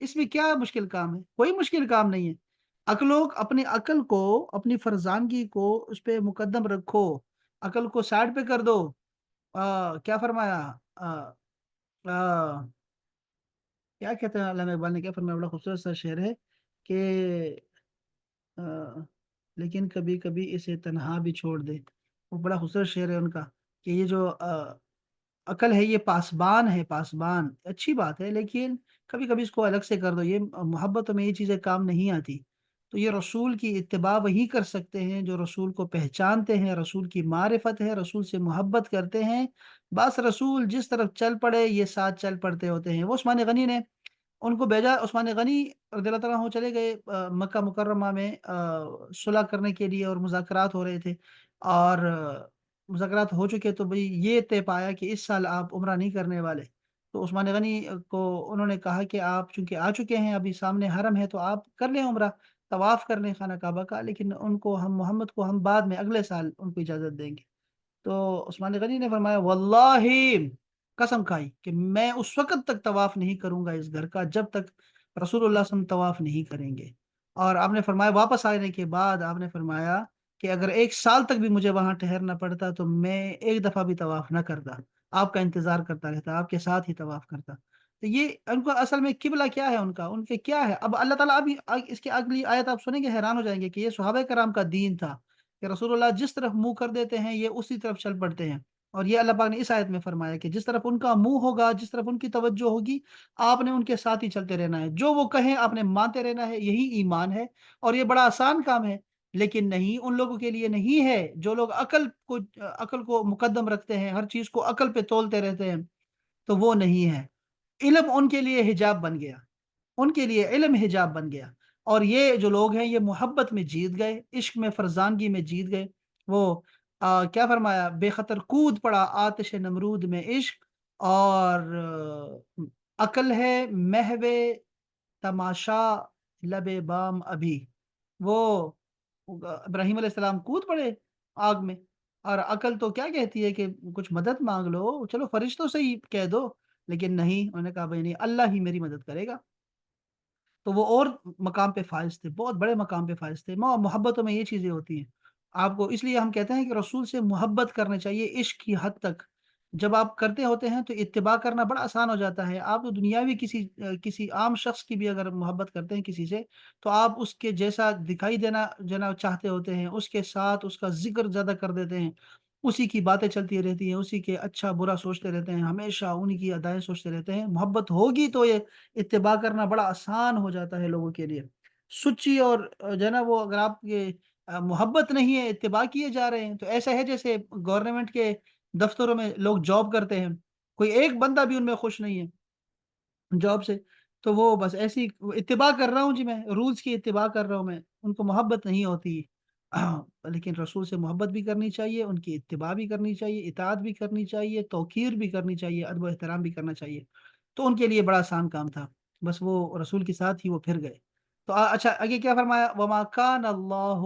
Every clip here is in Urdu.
اس میں کیا مشکل کام ہے؟ کوئی مشکل کام نہیں ہے۔ لوگ اپنی عقل کو، اپنی فرزانگی کو اس پہ مقدم رکھو، عقل کو سائڈ پہ کر دو۔ کیا فرمایا؟ آ، آ، کیا کہتے ہیں علامہ اقبال نے، کیا فرمایا؟ بڑا خوبصورت سا شعر ہے کہ آ، لیکن کبھی کبھی اسے تنہا بھی چھوڑ دے۔ وہ بڑا خوبصورت شعر ہے ان کا، کہ یہ جو عقل ہے یہ پاسبان ہے، پاسبان اچھی بات ہے، لیکن کبھی کبھی اس کو الگ سے کر دو، یہ محبتوں میں یہ چیزیں کام نہیں آتی۔ تو یہ رسول کی اتباع وہی کر سکتے ہیں جو رسول کو پہچانتے ہیں، رسول کی معرفت ہے، رسول سے محبت کرتے ہیں۔ بس رسول جس طرف چل پڑے یہ ساتھ چل پڑتے ہوتے ہیں۔ وہ عثمان غنی نے ان کو بھیجا، عثمان غنی رضی اللہ تعالیٰ عنہ چلے گئے مکہ مکرمہ میں صلح کرنے کے لیے، اور مذاکرات ہو رہے تھے، اور مذاکرات ہو چکے تو بھئی یہ طے پایا کہ اس سال آپ عمرہ نہیں کرنے والے۔ تو عثمان غنی کو انہوں نے کہا کہ آپ چونکہ آ چکے ہیں، ابھی سامنے حرم ہے، تو آپ کر لیں عمرہ، طواف کر لیں خانہ کعبہ کا، لیکن ان کو ہم محمد کو ہم بعد میں اگلے سال ان کو اجازت دیں گے۔ تو عثمان غنی نے فرمایا واللہ، قسم کھائی کہ میں اس وقت تک طواف نہیں کروں گا اس گھر کا جب تک رسول اللہ صلی اللہ علیہ وسلم طواف نہیں کریں گے۔ اور آپ نے فرمایا واپس آنے کے بعد آپ نے فرمایا کہ اگر 1 سال تک بھی مجھے وہاں ٹھہرنا پڑتا تو میں ایک دفعہ بھی طواف نہ کرتا، آپ کا انتظار کرتا رہتا، آپ کے ساتھ ہی طواف کرتا۔ تو یہ ان کو اصل میں قبلہ کیا ہے، ان کا ان کے کیا ہے؟ اب اللہ تعالیٰ ابھی اس کی اگلی آیت آپ سنیں گے حیران ہو جائیں گے کہ یہ صحابہ کرام کا دین تھا کہ رسول اللہ جس طرف منہ کر دیتے ہیں یہ اسی طرف چل پڑتے ہیں۔ اور یہ اللہ پاک نے اس آیت میں فرمایا کہ جس طرف ان کا منہ ہوگا، جس طرف ان کی توجہ ہوگی، آپ نے ان کے ساتھ ہی چلتے رہنا ہے، جو وہ کہیں آپ نے مانتے رہنا ہے، یہی ایمان ہے۔ اور یہ بڑا آسان کام ہے، لیکن نہیں، ان لوگوں کے لیے نہیں ہے جو لوگ عقل کو مقدم رکھتے ہیں، ہر چیز کو عقل پہ تولتے رہتے ہیں، تو وہ نہیں ہے۔ علم ان کے لیے حجاب بن گیا، ان کے لیے علم حجاب بن گیا۔ اور یہ جو لوگ ہیں یہ محبت میں جیت گئے، عشق میں، فرزانگی میں جیت گئے۔ وہ کیا فرمایا؟ بے خطر کود پڑا آتش نمرود میں عشق، اور عقل ہے محو تماشا لب بام ابھی۔ وہ ابراہیم علیہ السلام کود پڑے آگ میں، اور عقل تو کیا کہتی ہے کہ کچھ مدد مانگ لو، چلو فرشتوں سے ہی کہہ دو، لیکن نہیں، انہوں نے کہا بھائی نہیں، اللہ ہی میری مدد کرے گا۔ تو وہ اور مقام پہ فائز تھے، بہت بڑے مقام پہ فائز تھے۔ محبتوں میں یہ چیزیں ہوتی ہیں آپ کو، اس لیے ہم کہتے ہیں کہ رسول سے محبت کرنا چاہیے عشق کی حد تک۔ جب آپ کرتے ہوتے ہیں تو اتباع کرنا بڑا آسان ہو جاتا ہے۔ آپ تو دنیاوی کسی عام شخص کی بھی اگر محبت کرتے ہیں کسی سے، تو آپ اس کے جیسا دکھائی دینا جنا چاہتے ہوتے ہیں، اس کے ساتھ اس کا ذکر زیادہ کر دیتے ہیں، اسی کی باتیں چلتی رہتی ہیں، اسی کے اچھا برا سوچتے رہتے ہیں، ہمیشہ انہی کی ادائیں سوچتے رہتے ہیں۔ محبت ہوگی تو یہ اتباع کرنا بڑا آسان ہو جاتا ہے لوگوں کے لیے۔ سچی اور جو ہے نا وہ، اگر آپ کے محبت نہیں ہے، اتباع کیے جا رہے ہیں، تو ایسا ہے جیسے گورنمنٹ کے دفتروں میں لوگ جاب کرتے ہیں، کوئی ایک بندہ بھی ان میں خوش نہیں ہے جاب سے، تو وہ بس ایسی اتباع کر رہا ہوں جی، میں رولز کی اتباع کر رہا ہوں، میں ان کو محبت نہیں ہوتی۔ لیکن رسول سے محبت بھی کرنی چاہیے، ان کی اتباع بھی کرنی چاہیے، اطاعت بھی کرنی چاہیے، توقیر بھی کرنی چاہیے، ادب و احترام بھی کرنا چاہیے۔ تو ان کے لیے بڑا آسان کام تھا، بس وہ رسول کے ساتھ ہی وہ پھر گئے۔ تو اچھا آگے کیا فرمایا؟ وما کان اللہ،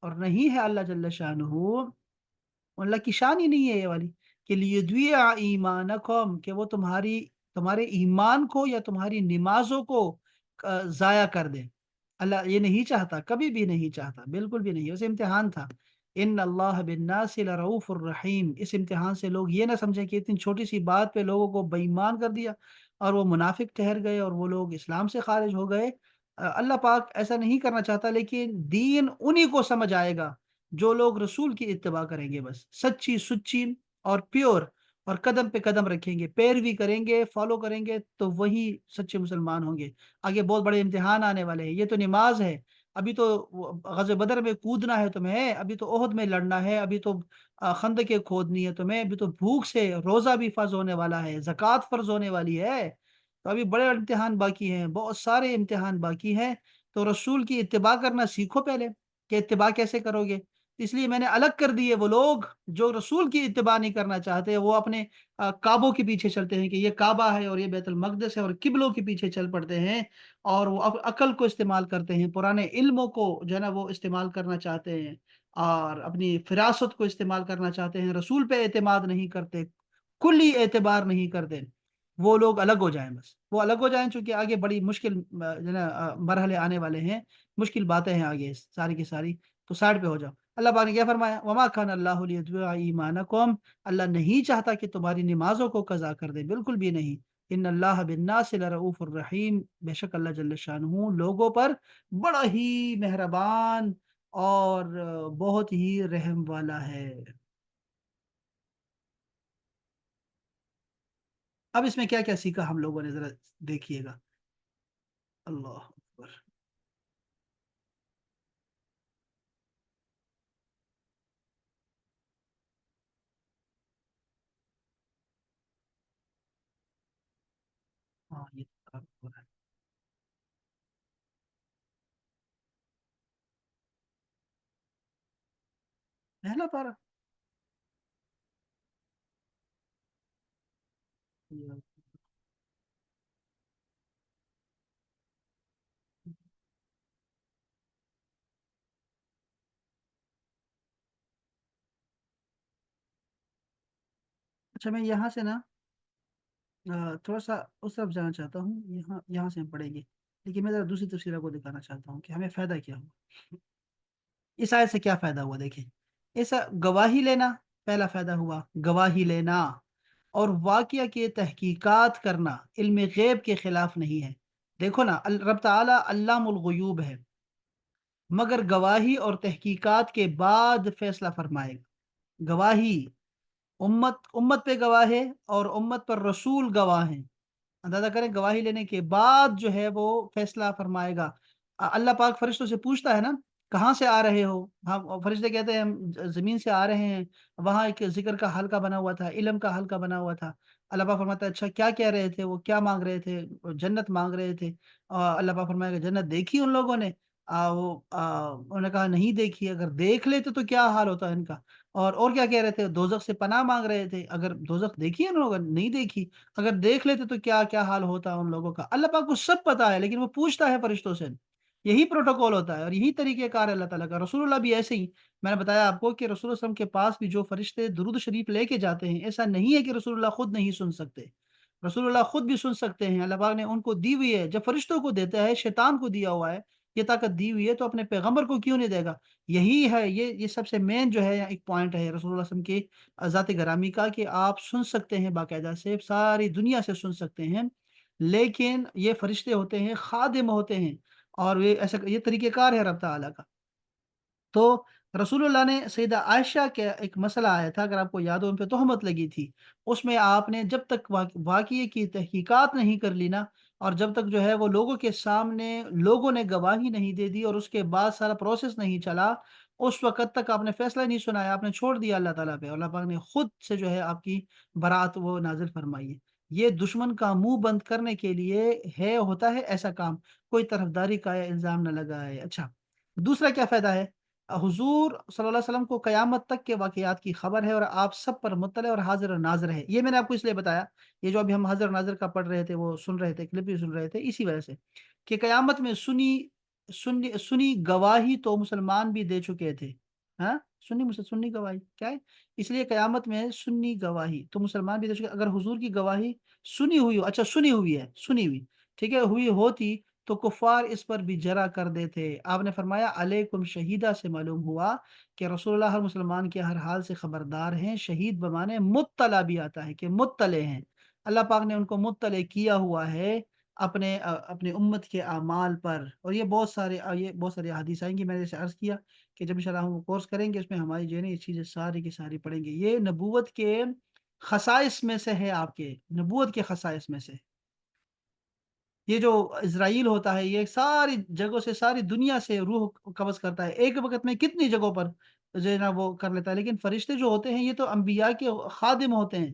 اور نہیں ہے اللہ جل شانہ، اللہ کی شان ہی نہیں ہے یہ والی، کہ لیدویع ایمانکم، کہ وہ تمہارے ایمان کو یا تمہاری نمازوں کو ضائع کر دے۔ اللہ یہ نہیں چاہتا، کبھی بھی نہیں چاہتا، بالکل بھی نہیں، اسے امتحان تھا۔ ان اللہ بالناس لرؤوف الرحیم، اس امتحان سے لوگ یہ نہ سمجھیں کہ اتنی چھوٹی سی بات پہ لوگوں کو بے ایمان کر دیا اور وہ منافق ٹھہر گئے اور وہ لوگ اسلام سے خارج ہو گئے۔ اللہ پاک ایسا نہیں کرنا چاہتا، لیکن دین انہی کو سمجھ آئے گا جو لوگ رسول کی اتباع کریں گے، بس سچی سچی اور پیور، اور قدم پہ قدم رکھیں گے، پیروی کریں گے، فالو کریں گے، تو وہی سچے مسلمان ہوں گے۔ آگے بہت بڑے امتحان آنے والے ہیں، یہ تو نماز ہے، ابھی تو غزوہ بدر میں کودنا ہے تمہیں، ابھی تو احد میں لڑنا ہے، ابھی تو خندقیں کھودنی ہے تمہیں، ابھی تو بھوک سے روزہ بھی فرض ہونے والا ہے، زکوٰۃ فرض ہونے والی ہے، تو ابھی بڑے امتحان باقی ہیں، بہت سارے امتحان باقی ہیں۔ تو رسول کی اتباع کرنا سیکھو پہلے، کہ اتباع کیسے کرو گے۔ اس لیے میں نے الگ کر دیے وہ لوگ جو رسول کی اتباع نہیں کرنا چاہتے، وہ اپنے کعبوں کے پیچھے چلتے ہیں کہ یہ کعبہ ہے اور یہ بیت المقدس ہے، اور قبلوں کے پیچھے چل پڑتے ہیں، اور وہ عقل کو استعمال کرتے ہیں، پرانے علموں کو جو ہے نا وہ استعمال کرنا چاہتے ہیں، اور اپنی فراست کو استعمال کرنا چاہتے ہیں، رسول پہ اعتماد نہیں کرتے، کلی اعتبار نہیں کرتے۔ وہ لوگ الگ ہو جائیں، بس وہ الگ ہو جائیں، چونکہ آگے بڑی مشکل جو ہے نا مرحلے آنے والے ہیں، مشکل باتیں ہیں آگے ساری کی ساری، تو سائڈ پہ ہو جاؤ۔ اللہ پاک نے کیا فرمایا؟ وما کان اللہ لیضیع ایمانکم، اللہ نہیں چاہتا کہ تمہاری نمازوں کو قضا کر دے، بالکل بھی نہیں۔ ان اللہ بالناس لرؤوف الرحیم، بے شک اللہ جل شانہ لوگوں پر بڑا ہی مہربان اور بہت ہی رحم والا ہے۔ اب اس میں کیا کیا سیکھا ہم لوگوں نے، ذرا دیکھیے گا۔ اللہ اکبر۔ ہاں یہ تو کافی ہو رہا ہے۔ پہلا پارا۔ اچھا میں یہاں سے نا تھوڑا سا اس طرف جانا چاہتا ہوں، یہاں سے ہم پڑھیں گے، لیکن میں ذرا دوسری تفسیر کو دکھانا چاہتا ہوں کہ ہمیں فائدہ کیا ہوا اس آیت سے، کیا فائدہ ہوا دیکھیں۔ ایسا گواہی لینا، پہلا فائدہ ہوا گواہی لینا، اور واقعہ کی تحقیقات کرنا علم غیب کے خلاف نہیں ہے۔ دیکھو نا، رب تعالیٰ علام الغیوب ہے، مگر گواہی اور تحقیقات کے بعد فیصلہ فرمائے گا۔ گواہی، امت پہ گواہ ہے، اور امت پر رسول گواہ ہیں، اندازہ کریں گواہی لینے کے بعد جو ہے وہ فیصلہ فرمائے گا۔ اللہ پاک فرشتوں سے پوچھتا ہے نا، کہاں سے آ رہے ہو؟ ہم فرشتے کہتے ہیں ہم زمین سے آ رہے ہیں، وہاں ایک ذکر کا حلقہ بنا ہوا تھا، علم کا حلقہ بنا ہوا تھا۔ اللہ پاک فرماتا ہے اچھا کیا کہہ رہے تھے وہ، کیا مانگ رہے تھے؟ وہ جنت مانگ رہے تھے۔ اللہ پاک فرمائے گا جنت دیکھی ان لوگوں نے؟ انہوں نے کہا نہیں دیکھی، اگر دیکھ لیتے تو کیا حال ہوتا ہے ان کا؟ اور کیا کہہ رہے تھے؟ دوزخ سے پناہ مانگ رہے تھے، اگر دوزخ دیکھی ہے ان لوگوں نے؟ نہیں دیکھی، اگر دیکھ لیتے تو کیا کیا حال ہوتا ان لوگوں کا؟ اللہ پاک کو سب پتا ہے، لیکن وہ پوچھتا ہے فرشتوں سے۔ یہی پروٹوکول ہوتا ہے اور یہی طریقہ کار ہے اللہ تعالیٰ کا۔ رسول اللہ بھی ایسے ہی، میں نے بتایا آپ کو کہ رسول اللہ صلی اللہ علیہ وسلم کے پاس بھی جو فرشتے درود شریف لے کے جاتے ہیں، ایسا نہیں ہے کہ رسول اللہ خود نہیں سن سکتے، رسول اللہ خود بھی سن سکتے ہیں۔ اللہ پاک نے ان کو دی ہوئی ہے، جب فرشتوں کو دیتا ہے، شیطان کو دیا ہوا ہے یہ طاقت دی ہوئی ہے، تو اپنے پیغمبر کو کیوں نہیں دے گا؟ یہی ہے، یہ سب سے مین جو ہے ایک پوائنٹ ہے رسول اللہ صلی اللہ علیہ وسلم کے ذات گرامی کا، کہ آپ سن سکتے ہیں باقاعدہ سے، ساری دنیا سے سن سکتے ہیں، لیکن یہ فرشتے ہوتے ہیں، خادم ہوتے ہیں، اور یہ ایسا یہ طریقہ کار ہے رب تعالیٰ کا۔ تو رسول اللہ نے سیدہ عائشہ کے ایک مسئلہ آیا تھا، اگر آپ کو یاد ہو، ان پہ تہمت لگی تھی، اس میں آپ نے جب تک واقعے کی تحقیقات نہیں کر لی نا، اور جب تک جو ہے وہ لوگوں کے سامنے لوگوں نے گواہی نہیں دے دی، اور اس کے بعد سارا پروسیس نہیں چلا، اس وقت تک آپ نے فیصلہ نہیں سنایا، آپ نے چھوڑ دیا اللہ تعالیٰ پہ، اور اللہ پاک نے خود سے جو ہے آپ کی برات وہ نازل فرمائی ہے۔ یہ دشمن کا منہ بند کرنے کے لیے ہے، ہوتا ہے ایسا کام، کوئی طرفداری کا الزام نہ لگائے۔ اچھا، دوسرا کیا فائدہ ہے؟ حضور صلی اللہ علیہ وسلم کو قیامت تک کے واقعات کی خبر ہے، اور آپ سب پر مطلع اور حاضر و ناظر ہے۔ یہ میں نے آپ کو اس لیے بتایا، یہ جو ابھی ہم حاضر و ناظر کا پڑھ رہے تھے، وہ سن رہے تھے، کلپ بھی سن رہے تھے، اسی وجہ سے کہ قیامت میں سنی گواہی تو مسلمان بھی دے چکے تھے۔ ہاں، سنی گواہی کیا ہے؟ اس لیے قیامت میں سنی گواہی تو مسلمان بھی دے چکے، اگر حضور کی گواہی سنی ہوئی ہو، اچھا سنی ہوئی ہے، سنی ہوئی ٹھیک ہے، ہوئی ہوتی تو کفار اس پر بھی جرا کر دیتے۔ آپ نے فرمایا علیکم شہیدہ، سے معلوم ہوا کہ رسول اللہ ہر مسلمان کے ہر حال سے خبردار ہیں۔ شہید بمانے مطلع بھی آتا ہے، کہ مطلع ہیں، اللہ پاک نے ان کو مطلع کیا ہوا ہے اپنے امت کے اعمال پر۔ اور یہ بہت ساری احادیث آئیں گی، میں نے جیسے عرض کیا کہ جب انشاءاللہ ہم کورس کریں گے، اس میں ہماری جو ہے نا یہ چیزیں ساری کی ساری پڑھیں گے۔ یہ نبوت کے خصائص میں سے ہے، آپ کے نبوت کے خصائص میں سے۔ یہ جو اسرائیل ہوتا ہے، یہ ساری جگہوں سے، ساری دنیا سے روح قبض کرتا ہے، ایک وقت میں کتنی جگہوں پر جو ہے نا وہ کر لیتا ہے، لیکن فرشتے جو ہوتے ہیں یہ تو انبیاء کے خادم ہوتے ہیں،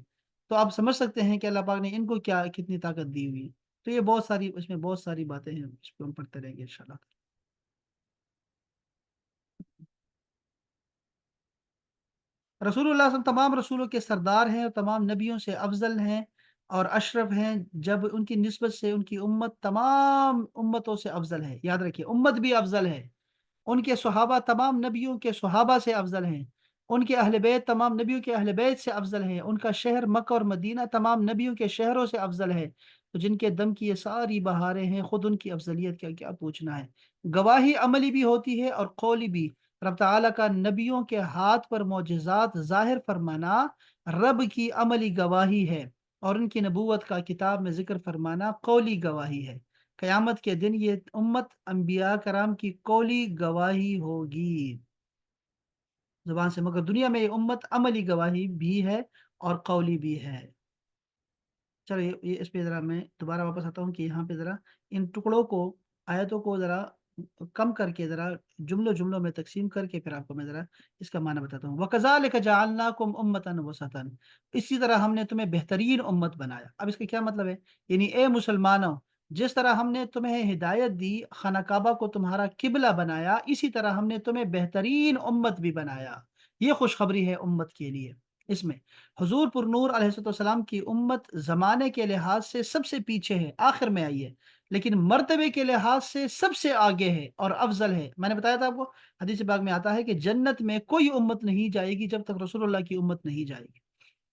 تو آپ سمجھ سکتے ہیں کہ اللہ پاک نے ان کو کیا کتنی طاقت دی ہوئی ہے۔ تو یہ بہت ساری، اس میں بہت ساری باتیں ہیں، اس پہ ہم پڑھتے رہیں گے انشاءاللہ۔ رسول اللہ صلی اللہ علیہ وسلم تمام رسولوں کے سردار ہیں، اور تمام نبیوں سے افضل ہیں اور اشرف ہیں، جب ان کی نسبت سے ان کی امت تمام امتوں سے افضل ہے، یاد رکھیے امت بھی افضل ہے۔ ان کے صحابہ تمام نبیوں کے صحابہ سے افضل ہیں، ان کے اہل بیت تمام نبیوں کے اہل بیت سے افضل ہے، ان کا شہر مکہ اور مدینہ تمام نبیوں کے شہروں سے افضل ہے، تو جن کے دم کی یہ ساری بہاریں ہیں، خود ان کی افضلیت کا کیا پوچھنا ہے۔ گواہی عملی بھی ہوتی ہے اور قولی بھی۔ رب تعالیٰ کا نبیوں کے ہاتھ پر معجزات ظاہر فرمانا رب کی عملی گواہی ہے، اور ان کی نبوت کا کتاب میں ذکر فرمانا قولی گواہی ہے۔ قیامت کے دن یہ امت انبیاء کرام کی قولی گواہی ہوگی زبان سے، مگر دنیا میں یہ امت عملی گواہی بھی ہے اور قولی بھی ہے۔ چلو یہ اس پہ ذرا میں دوبارہ واپس آتا ہوں کہ یہاں پہ ذرا ان ٹکڑوں کو، آیتوں کو ذرا کم کر کے، ذرا جملوں جملوں میں تقسیم کر کے پھر آپ کو میں ذرا اس کا معنی بتاتا ہوں۔ وَكَذَلِكَ جَعَلْنَاكُمْ أُمَّةً وَسَطًا، اسی طرح ہم نے تمہیں بہترین امت بنایا۔ اب اس کا کیا مطلب ہے؟ یعنی اے مسلمانوں، جس طرح ہم نے تمہیں ہدایت دی، خانہ کعبہ کو تمہارا قبلہ بنایا، اسی طرح ہم نے تمہیں بہترین امت بھی بنایا۔ یہ خوشخبری ہے امت کے لیے۔ اس میں حضور پر نور علیہ السلام کی امت زمانے کے لحاظ سے سب سے پیچھے ہے، آخر میں آئی ہے، لیکن مرتبے کے لحاظ سے سب سے آگے ہے اور افضل ہے۔ میں نے بتایا تھا آپ کو، حدیث پاک میں آتا ہے کہ جنت میں کوئی امت نہیں جائے گی جب تک رسول اللہ کی امت نہیں جائے گی،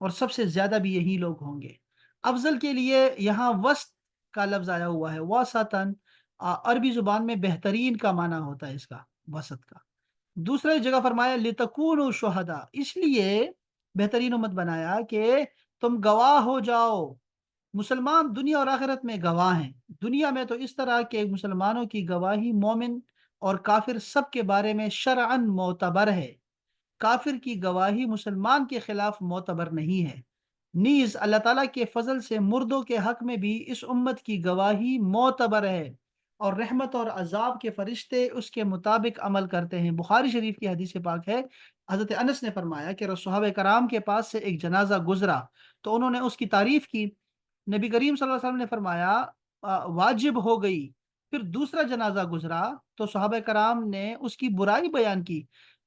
اور سب سے زیادہ بھی یہی لوگ ہوں گے۔ افضل کے لیے یہاں وسط کا لفظ آیا ہوا ہے، واسطن، عربی زبان میں بہترین کا معنی ہوتا ہے اس کا، وسط کا۔ دوسرے جگہ فرمایا لِتَكُونُوا شُهَدَاءَ، اس لیے بہترین امت بنایا کہ تم گواہ ہو جاؤ۔ مسلمان دنیا اور آخرت میں گواہ ہیں۔ دنیا میں تو اس طرح کہ مسلمانوں کی گواہی مومن اور کافر سب کے بارے میں شرعاً معتبر ہے، کافر کی گواہی مسلمان کے خلاف معتبر نہیں ہے۔ نیز اللہ تعالیٰ کے فضل سے مردوں کے حق میں بھی اس امت کی گواہی معتبر ہے، اور رحمت اور عذاب کے فرشتے اس کے مطابق عمل کرتے ہیں۔ بخاری شریف کی حدیث پاک ہے، حضرت انس نے فرمایا کہ صحابہ کرام کے پاس سے ایک جنازہ گزرا تو انہوں نے اس کی تعریف کی۔ نبی کریم صلی اللہ علیہ وسلم نے فرمایا واجب ہو گئی۔ پھر دوسرا جنازہ گزرا تو صحابہ کرام نے اس کی برائی بیان کی۔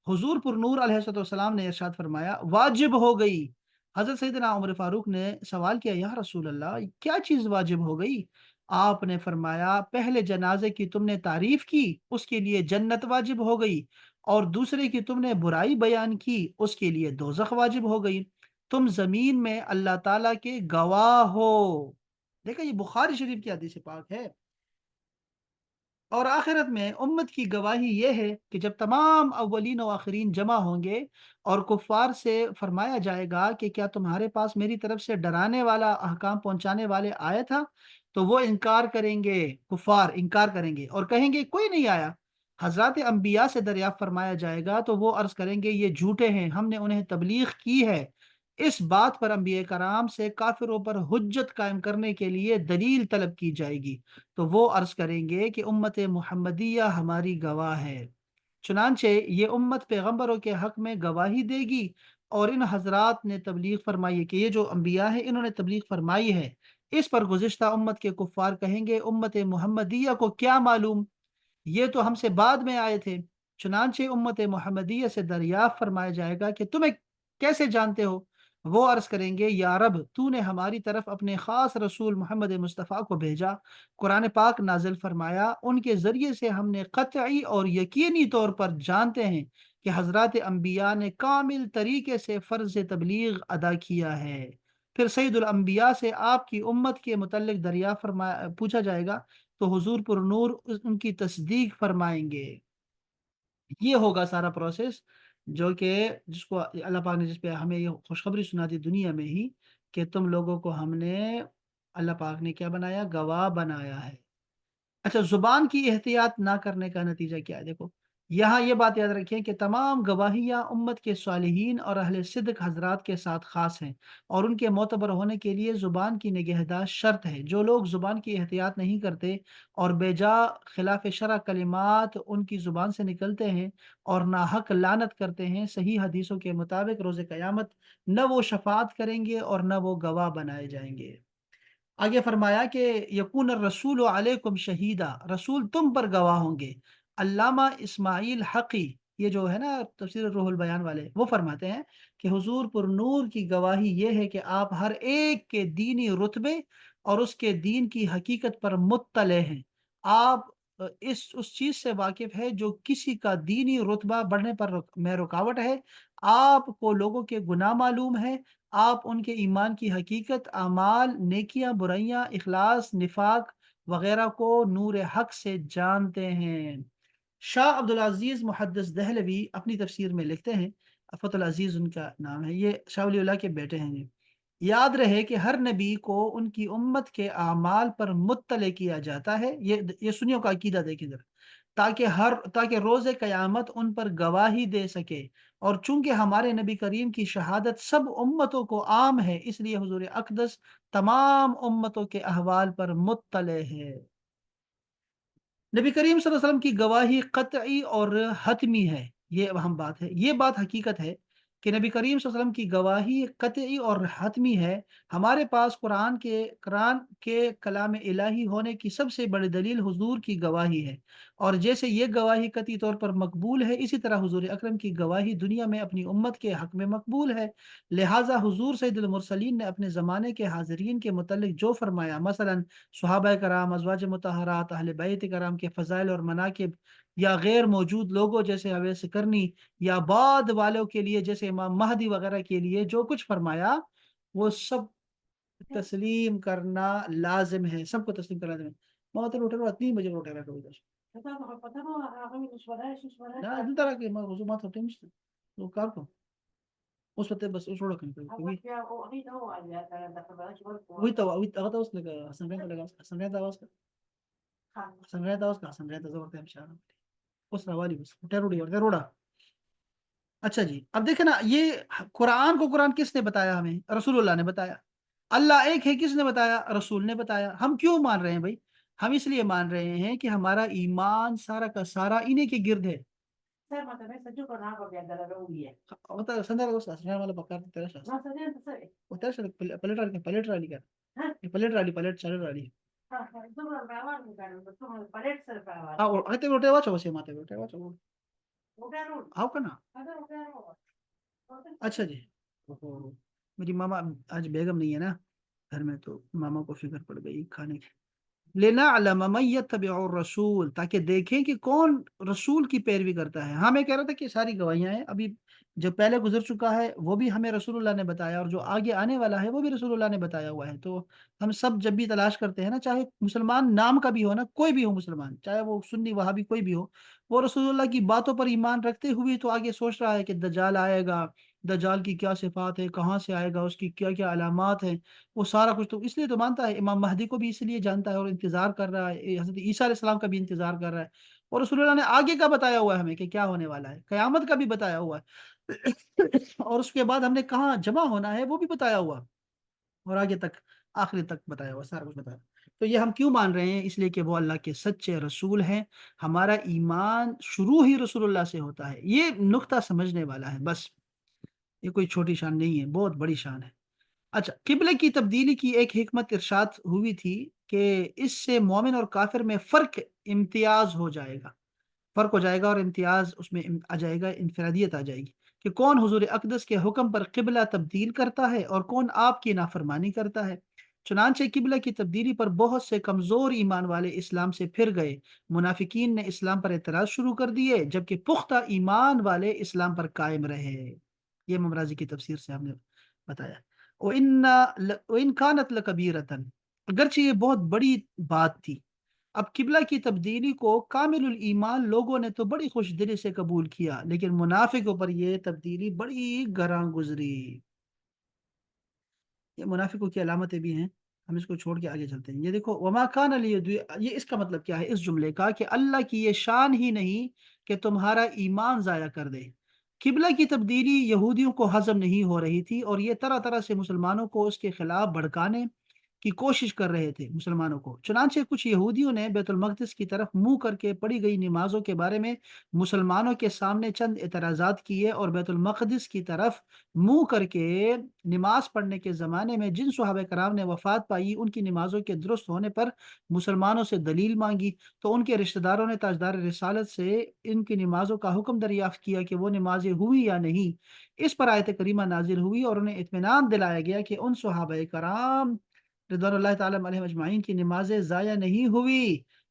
حضور پر نور علیہ السلام نے ارشاد فرمایا واجب ہو گئی۔ حضرت سیدنا عمر فاروق نے سوال کیا، یا رسول اللہ کیا چیز واجب ہو گئی؟ آپ نے فرمایا پہلے جنازے کی تم نے تعریف کی، اس کے لیے جنت واجب ہو گئی، اور دوسرے کی تم نے برائی بیان کی، اس کے لیے دوزخ واجب ہو گئی۔ تم زمین میں اللہ تعالیٰ کے گواہ ہو۔ دیکھا، یہ بخاری شریف کی حدیث پاک ہے۔ اور آخرت میں امت کی گواہی یہ ہے کہ جب تمام اولین و آخرین جمع ہوں گے اور کفار سے فرمایا جائے گا کہ کیا تمہارے پاس میری طرف سے ڈرانے والا، احکام پہنچانے والے آیا تھا؟ تو وہ انکار کریں گے، کفار انکار کریں گے اور کہیں گے کوئی نہیں آیا۔ حضرات انبیاء سے دریافت فرمایا جائے گا تو وہ عرض کریں گے یہ جھوٹے ہیں، ہم نے انہیں تبلیغ کی ہے۔ اس بات پر انبیاء کرام سے کافروں پر حجت قائم کرنے کے لیے دلیل طلب کی جائے گی، تو وہ عرض کریں گے کہ امت محمدیہ ہماری گواہ ہے۔ چنانچہ یہ امت پیغمبروں کے حق میں گواہی دے گی، اور ان حضرات نے تبلیغ فرمائی ہے کہ یہ جو انبیاء ہیں انہوں نے تبلیغ فرمائی ہے۔ اس پر گزشتہ امت کے کفار کہیں گے امت محمدیہ کو کیا معلوم، یہ تو ہم سے بعد میں آئے تھے۔ چنانچہ امت محمدیہ سے دریافت فرمایا جائے گا کہ تمہیں کیسے جانتے ہو؟ وہ عرض کریں گے یا رب تو نے ہماری طرف اپنے خاص رسول محمد مصطفیٰ کو بھیجا، قرآن پاک نازل فرمایا، ان کے ذریعے سے ہم نے قطعی اور یقینی طور پر جانتے ہیں کہ حضرات انبیاء نے کامل طریقے سے فرض تبلیغ ادا کیا ہے۔ پھر سید الانبیاء سے آپ کی امت کے متعلق دریافت پوچھا جائے گا تو حضور پر نور ان کی تصدیق فرمائیں گے۔ یہ ہوگا سارا پروسیس، جو کہ جس کو اللہ پاک نے، جس پہ ہمیں یہ خوشخبری سنا دی دنیا میں ہی کہ تم لوگوں کو ہم نے، اللہ پاک نے کیا بنایا؟ گواہ بنایا ہے۔ اچھا، زبان کی احتیاط نہ کرنے کا نتیجہ کیا ہے؟ دیکھو، یہاں یہ بات یاد رکھیں کہ تمام گواہیاں امت کے صالحین اور اہل صدق حضرات کے ساتھ خاص ہیں، اور ان کے معتبر ہونے کے لیے زبان کی نگہداشت شرط ہے۔ جو لوگ زبان کی احتیاط نہیں کرتے اور بے جا خلاف شرع کلمات ان کی زبان سے نکلتے ہیں اور ناحق لعنت کرتے ہیں، صحیح حدیثوں کے مطابق روز قیامت نہ وہ شفاعت کریں گے اور نہ وہ گواہ بنائے جائیں گے۔ آگے فرمایا کہ یکون الرسول علیکم شہیدہ، رسول تم پر گواہ ہوں گے۔ علامہ اسماعیل حقی، یہ جو ہے نا تفسیر روح البیان والے، وہ فرماتے ہیں کہ حضور پر نور کی گواہی یہ ہے کہ آپ ہر ایک کے دینی رتبے اور اس کے دین کی حقیقت پر مطلع ہیں۔ آپ اس چیز سے واقف ہے جو کسی کا دینی رتبہ بڑھنے پر میں رکاوٹ ہے۔ آپ کو لوگوں کے گناہ معلوم ہے، آپ ان کے ایمان کی حقیقت، اعمال، نیکیاں، برائیاں، اخلاص، نفاق وغیرہ کو نور حق سے جانتے ہیں۔ شاہ عبدالعزیز محدث دہلوی اپنی تفسیر میں لکھتے ہیں، فتح العزیز ان کا نام ہے، یہ شاہ ولی اللہ کے بیٹے ہیں یہ۔ یاد رہے کہ ہر نبی کو ان کی امت کے اعمال پر مطلع کیا جاتا ہے، یہ سنیوں کا عقیدہ دیکھیں ذرا، تاکہ روز قیامت ان پر گواہی دے سکے، اور چونکہ ہمارے نبی کریم کی شہادت سب امتوں کو عام ہے، اس لیے حضور اقدس تمام امتوں کے احوال پر مطلع ہے۔ نبی کریم صلی اللہ علیہ وسلم کی گواہی قطعی اور حتمی ہے، یہ اہم بات ہے، یہ بات حقیقت ہے کہ نبی کریم صلی اللہ علیہ وسلم کی گواہی قطعی اور حتمی ہے۔ ہمارے پاس قرآن کے کلام الہی ہونے کی سب سے بڑی دلیل حضور کی گواہی ہے، اور جیسے یہ گواہی قطعی طور پر مقبول ہے، اسی طرح حضور اکرم کی گواہی دنیا میں اپنی امت کے حق میں مقبول ہے۔ لہٰذا حضور سید المرسلین نے اپنے زمانے کے حاضرین کے متعلق جو فرمایا، مثلا صحابہ کرام، ازواج مطہرات، اہل بیت کرام کے فضائل اور مناقب، یا غیر موجود لوگوں جیسے اویس کرنی، یا بعد والوں کے لیے جیسے امام مہدی وغیرہ کے لیے جو کچھ فرمایا، وہ سب تسلیم کرنا لازم ہے، سب کو تسلیم کرنا لازم ہے۔ ما ته روټه رات 3 بجې روټه راکوي تاسو دا دلته راکوي ما غوښه ما ته ټیم شته نو کار کوم اوس پته بس اوس وړه کوي وي ته هغه ته اوس لګا څنګه ته لګا څنګه ته اوس څنګه ته اوس څنګه ته زور ته اشاره اوس راوالي بس روټه روډا۔ اچھا جی، اب دیکھیں نا، یہ قرآن کو قرآن کس نے بتایا؟ ہمیں رسول اللہ نے بتایا۔ اللہ ایک ہے، کس نے بتایا؟ رسول نے بتایا۔ ہم کیوں مان رہے ہیں بھائی؟ ہم اس لیے مان رہے ہیں کہ ہمارا ایمان سارا کا سارا انہیں کے گرد ہے۔ ہوتا ہے سندر دوست اسنان والا بکار تیرا شاست وہ تیرا شاست پلیٹ رالی کر پلیٹ رالی پلیٹ چل رالی ہاں اتے روٹے واچو وسے ماتے روٹے واچو آؤ کا نا۔ اچھا جی، میری ماما آج بیگم نہیں ہے نا گھر میں، تو ماما کو فکر پڑ گئی کھانے کی۔ لِنَعْلَمَ مَن يَتَّبِعُ الرَّسُولَ، تاکہ دیکھیں کہ کون رسول کی پیروی کرتا ہے۔ ہاں میں کہہ رہا تھا کہ ساری گواہیاں ہیں، ابھی جو پہلے گزر چکا ہے وہ بھی ہمیں رسول اللہ نے بتایا، اور جو آگے آنے والا ہے وہ بھی رسول اللہ نے بتایا ہوا ہے۔ تو ہم سب جب بھی تلاش کرتے ہیں نا، چاہے مسلمان نام کا بھی ہو نا، کوئی بھی ہو مسلمان، چاہے وہ سنی وہابی کوئی بھی ہو، وہ رسول اللہ کی باتوں پر ایمان رکھتے ہوئے تو آگے سوچ رہا ہے کہ دجال آئے گا، دجال کی کیا صفات ہے، کہاں سے آئے گا، اس کی کیا کیا علامات ہیں، وہ سارا کچھ تو اس لیے تو مانتا ہے۔ امام مہدی کو بھی اس لیے جانتا ہے اور انتظار کر رہا ہے، حضرت عیسیٰ علیہ السلام کا بھی انتظار کر رہا ہے، اور رسول اللہ نے آگے کا بتایا ہوا ہے ہمیں کہ کیا ہونے والا ہے، قیامت کا بھی بتایا ہوا ہے اور اس کے بعد ہم نے کہاں جمع ہونا ہے وہ بھی بتایا ہوا، اور آگے تک آخری تک بتایا ہوا، سارا کچھ بتایا۔ تو یہ ہم کیوں مان رہے ہیں؟ اس لیے کہ وہ اللہ کے سچے رسول ہیں، ہمارا ایمان شروع ہی رسول اللہ سے ہوتا ہے۔ یہ نقطہ سمجھنے والا ہے، بس یہ کوئی چھوٹی شان نہیں ہے، بہت بڑی شان ہے۔ اچھا، قبلے کی تبدیلی کی ایک حکمت ارشاد ہوئی تھی کہ اس سے مومن اور کافر میں امتیاز ہو جائے گا، فرق ہو جائے گا، اور امتیاز اس میں آ جائے گا، انفرادیت آ جائے گی کہ کون حضور اقدس کے حکم پر قبلہ تبدیل کرتا ہے اور کون آپ کی نافرمانی کرتا ہے۔ چنانچہ قبلہ کی تبدیلی پر بہت سے کمزور ایمان والے اسلام سے پھر گئے، منافقین نے اسلام پر اعتراض شروع کر دیے، جبکہ پختہ ایمان والے اسلام پر قائم رہے۔ یہ ممرازی کی تفسیر سے ہم نے بتایا۔ وَإِن كَانَتْ لَكَبِيرَةً، اگرچہ یہ بہت بڑی بات تھی۔ اب قبلہ کی تبدیلی کو کامل الایمان لوگوں نے تو بڑی خوش دلی سے قبول کیا، لیکن منافقوں پر یہ تبدیلی بڑی گراں گزری۔ یہ منافقوں کی علامتیں بھی ہیں، ہم اس کو چھوڑ کے آگے چلتے ہیں۔ یہ دیکھو، وما کان یہ اس کا مطلب کیا ہے اس جملے کا؟ کہ اللہ کی یہ شان ہی نہیں کہ تمہارا ایمان ضائع کر دے۔ قبلہ کی تبدیلی یہودیوں کو ہضم نہیں ہو رہی تھی، اور یہ طرح طرح سے مسلمانوں کو اس کے خلاف بھڑکانے کی کوشش کر رہے تھے مسلمانوں کو۔ چنانچہ کچھ یہودیوں نے بیت المقدس کی طرف منہ کر کے پڑھی گئی نمازوں کے بارے میں مسلمانوں کے سامنے چند اعتراضات کیے، اور بیت المقدس کی طرف منہ کر کے نماز پڑھنے کے زمانے میں جن صحابہ کرام نے وفات پائی، ان کی نمازوں کے درست ہونے پر مسلمانوں سے دلیل مانگی، تو ان کے رشتہ داروں نے تاجدار رسالت سے ان کی نمازوں کا حکم دریافت کیا کہ وہ نمازیں ہوئی یا نہیں۔ اس پر آیت کریمہ نازل ہوئی اور انہیں اطمینان دلایا گیا کہ ان صحابہ کرام رضوان اللہ تعالیٰ علیہم اجمعین کی نمازیں ضائع نہیں ہوئی،